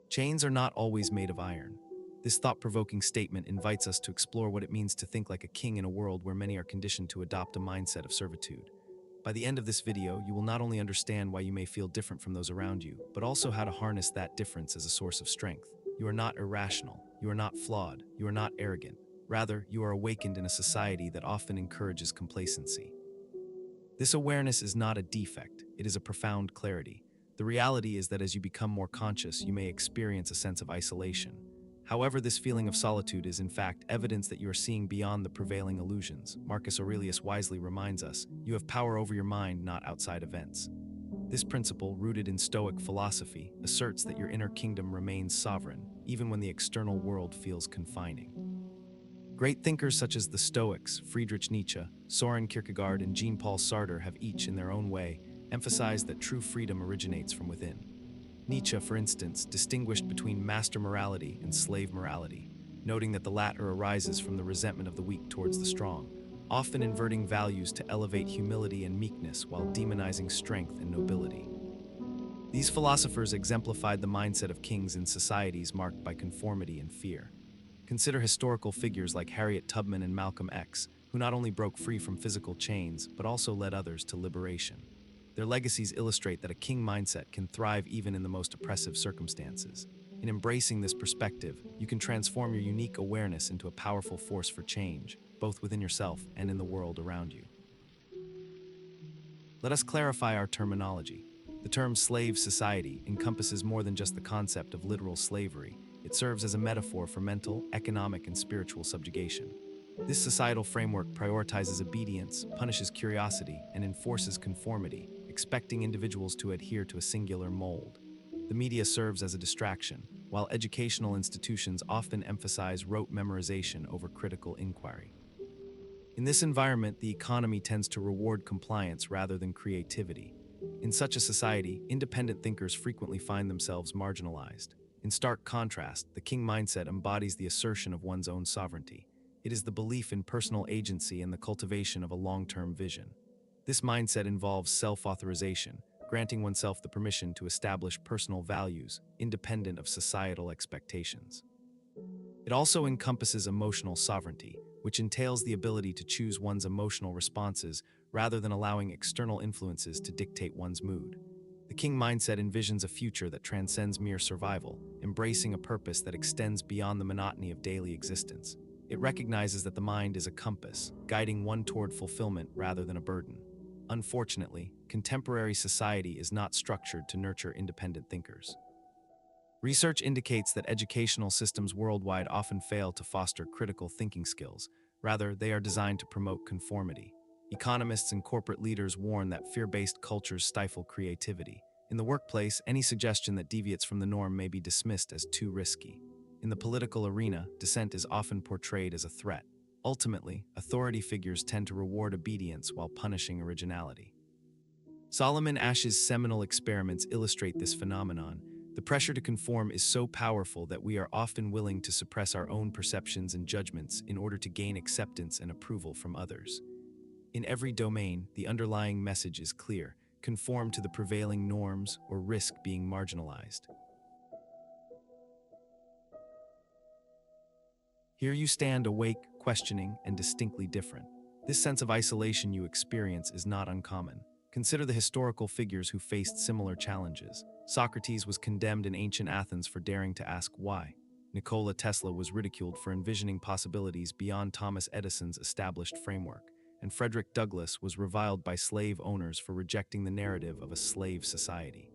Chains are not always made of iron. This thought-provoking statement invites us to explore what it means to think like a king in a world where many are conditioned to adopt a mindset of servitude. By the end of this video, you will not only understand why you may feel different from those around you, but also how to harness that difference as a source of strength. You are not irrational, you are not flawed, you are not arrogant. Rather, you are awakened in a society that often encourages complacency. This awareness is not a defect, it is a profound clarity. The reality is that as you become more conscious, you may experience a sense of isolation. However, this feeling of solitude is in fact evidence that you are seeing beyond the prevailing illusions. Marcus Aurelius wisely reminds us, you have power over your mind, not outside events. This principle, rooted in Stoic philosophy, asserts that your inner kingdom remains sovereign, even when the external world feels confining. Great thinkers such as the Stoics, Friedrich Nietzsche, Soren Kierkegaard, and Jean-Paul Sartre have each, in their own way, emphasized that true freedom originates from within. Nietzsche, for instance, distinguished between master morality and slave morality, noting that the latter arises from the resentment of the weak towards the strong, often inverting values to elevate humility and meekness while demonizing strength and nobility. These philosophers exemplified the mindset of kings in societies marked by conformity and fear. Consider historical figures like Harriet Tubman and Malcolm X, who not only broke free from physical chains, but also led others to liberation. Their legacies illustrate that a king mindset can thrive even in the most oppressive circumstances. In embracing this perspective, you can transform your unique awareness into a powerful force for change, both within yourself and in the world around you. Let us clarify our terminology. The term slave society encompasses more than just the concept of literal slavery. It serves as a metaphor for mental, economic, and spiritual subjugation. This societal framework prioritizes obedience, punishes curiosity, and enforces conformity, expecting individuals to adhere to a singular mold. The media serves as a distraction, while educational institutions often emphasize rote memorization over critical inquiry. In this environment, the economy tends to reward compliance rather than creativity. In such a society, independent thinkers frequently find themselves marginalized. In stark contrast, the king mindset embodies the assertion of one's own sovereignty. It is the belief in personal agency and the cultivation of a long-term vision. This mindset involves self-authorization, granting oneself the permission to establish personal values, independent of societal expectations. It also encompasses emotional sovereignty, which entails the ability to choose one's emotional responses rather than allowing external influences to dictate one's mood. The king mindset envisions a future that transcends mere survival, embracing a purpose that extends beyond the monotony of daily existence. It recognizes that the mind is a compass, guiding one toward fulfillment rather than a burden. Unfortunately, contemporary society is not structured to nurture independent thinkers. Research indicates that educational systems worldwide often fail to foster critical thinking skills. Rather, they are designed to promote conformity. Economists and corporate leaders warn that fear-based cultures stifle creativity. In the workplace, any suggestion that deviates from the norm may be dismissed as too risky. In the political arena, dissent is often portrayed as a threat. Ultimately, authority figures tend to reward obedience while punishing originality. Solomon Asch's seminal experiments illustrate this phenomenon. The pressure to conform is so powerful that we are often willing to suppress our own perceptions and judgments in order to gain acceptance and approval from others. In every domain, the underlying message is clear: conform to the prevailing norms or risk being marginalized. Here you stand awake, questioning, and distinctly different. This sense of isolation you experience is not uncommon. Consider the historical figures who faced similar challenges. Socrates was condemned in ancient Athens for daring to ask why. Nikola Tesla was ridiculed for envisioning possibilities beyond Thomas Edison's established framework. And Frederick Douglass was reviled by slave owners for rejecting the narrative of a slave society.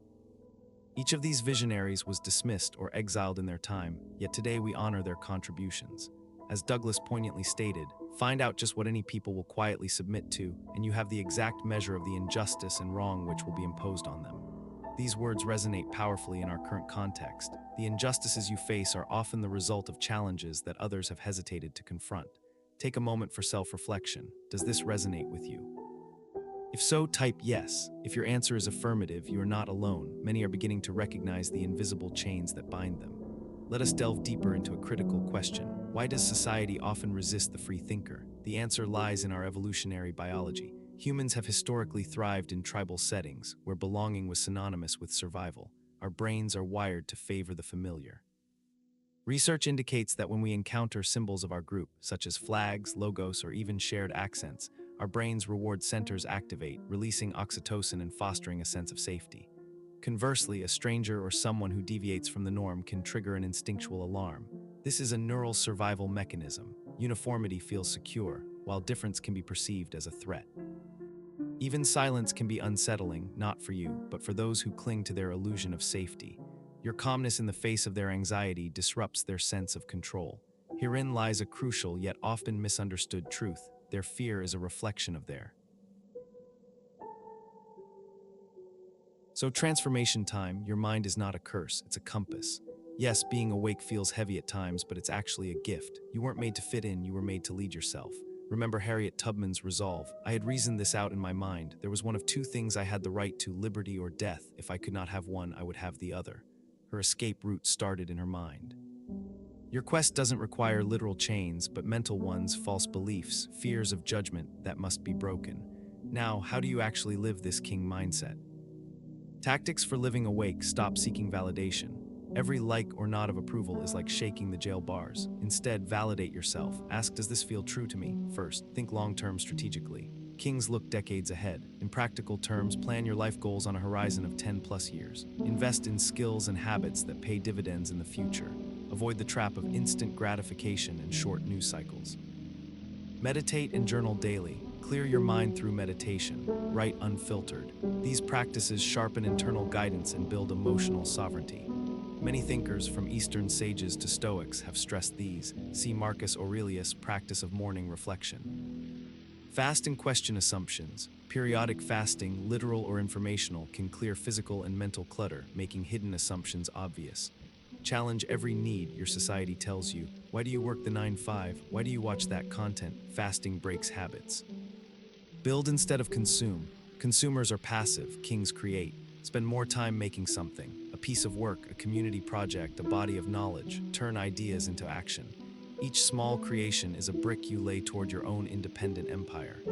Each of these visionaries was dismissed or exiled in their time, yet today we honor their contributions. As Douglass poignantly stated, find out just what any people will quietly submit to, and you have the exact measure of the injustice and wrong which will be imposed on them. These words resonate powerfully in our current context. The injustices you face are often the result of challenges that others have hesitated to confront. Take a moment for self-reflection. Does this resonate with you? If so, type yes. If your answer is affirmative, you are not alone. Many are beginning to recognize the invisible chains that bind them. Let us delve deeper into a critical question. Why does society often resist the free thinker? The answer lies in our evolutionary biology. Humans have historically thrived in tribal settings, where belonging was synonymous with survival. our brains are wired to favor the familiar. Research indicates that when we encounter symbols of our group, such as flags, logos, or even shared accents, our brain's reward centers activate, releasing oxytocin and fostering a sense of safety. Conversely, a stranger or someone who deviates from the norm can trigger an instinctual alarm. This is a neural survival mechanism. Uniformity feels secure, while difference can be perceived as a threat. Even silence can be unsettling, not for you, but for those who cling to their illusion of safety. Your calmness in the face of their anxiety disrupts their sense of control. Herein lies a crucial yet often misunderstood truth. Their fear is a reflection of their. So transformation time, your mind is not a curse, it's a compass. Yes, being awake feels heavy at times, but it's actually a gift. You weren't made to fit in, you were made to lead yourself. Remember Harriet Tubman's resolve. I had reasoned this out in my mind. There was one of two things I had the right to, liberty or death. If I could not have one, I would have the other. Her escape route started in her mind. Your quest doesn't require literal chains, but mental ones, false beliefs, fears of judgment that must be broken. Now, how do you actually live this king mindset? Tactics for living awake: stop seeking validation. Every like or nod of approval is like shaking the jail bars. Instead, validate yourself. Ask, does this feel true to me? First, think long-term strategically. Kings look decades ahead. In practical terms, plan your life goals on a horizon of 10 plus years. Invest in skills and habits that pay dividends in the future. Avoid the trap of instant gratification and short news cycles. Meditate and journal daily. Clear your mind through meditation. Write unfiltered. These practices sharpen internal guidance and build emotional sovereignty. Many thinkers, from Eastern sages to Stoics, have stressed these. See Marcus Aurelius' Practice of Morning Reflection. Fast and question assumptions. Periodic fasting, literal or informational, can clear physical and mental clutter, making hidden assumptions obvious. Challenge every need your society tells you. Why do you work the 9-5? Why do you watch that content? Fasting breaks habits. Build instead of consume. Consumers are passive, kings create. Spend more time making something, a piece of work, a community project, a body of knowledge. Turn ideas into action. Each small creation is a brick you lay toward your own independent empire.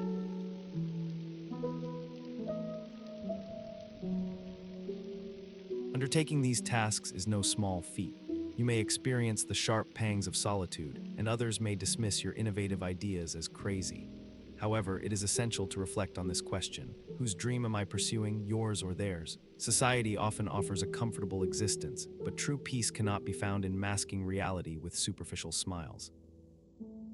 Undertaking these tasks is no small feat. You may experience the sharp pangs of solitude, and others may dismiss your innovative ideas as crazy. However, it is essential to reflect on this question: whose dream am I pursuing, yours or theirs? Society often offers a comfortable existence, but true peace cannot be found in masking reality with superficial smiles.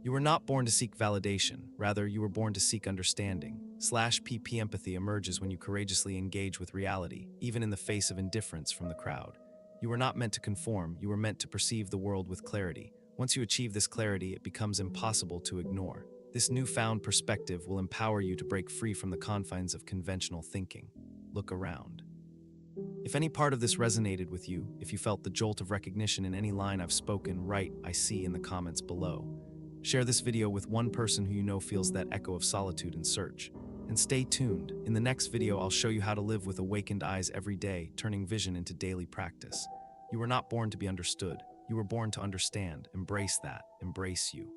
You were not born to seek validation, rather you were born to seek understanding. /PP empathy emerges when you courageously engage with reality, even in the face of indifference from the crowd. You were not meant to conform, you were meant to perceive the world with clarity. Once you achieve this clarity, it becomes impossible to ignore. This newfound perspective will empower you to break free from the confines of conventional thinking. Look around. If any part of this resonated with you, if you felt the jolt of recognition in any line I've spoken, write "I see" in the comments below. Share this video with one person who you know feels that echo of solitude and search. And stay tuned. In the next video, I'll show you how to live with awakened eyes every day, turning vision into daily practice. You were not born to be understood. You were born to understand. Embrace that. Embrace you.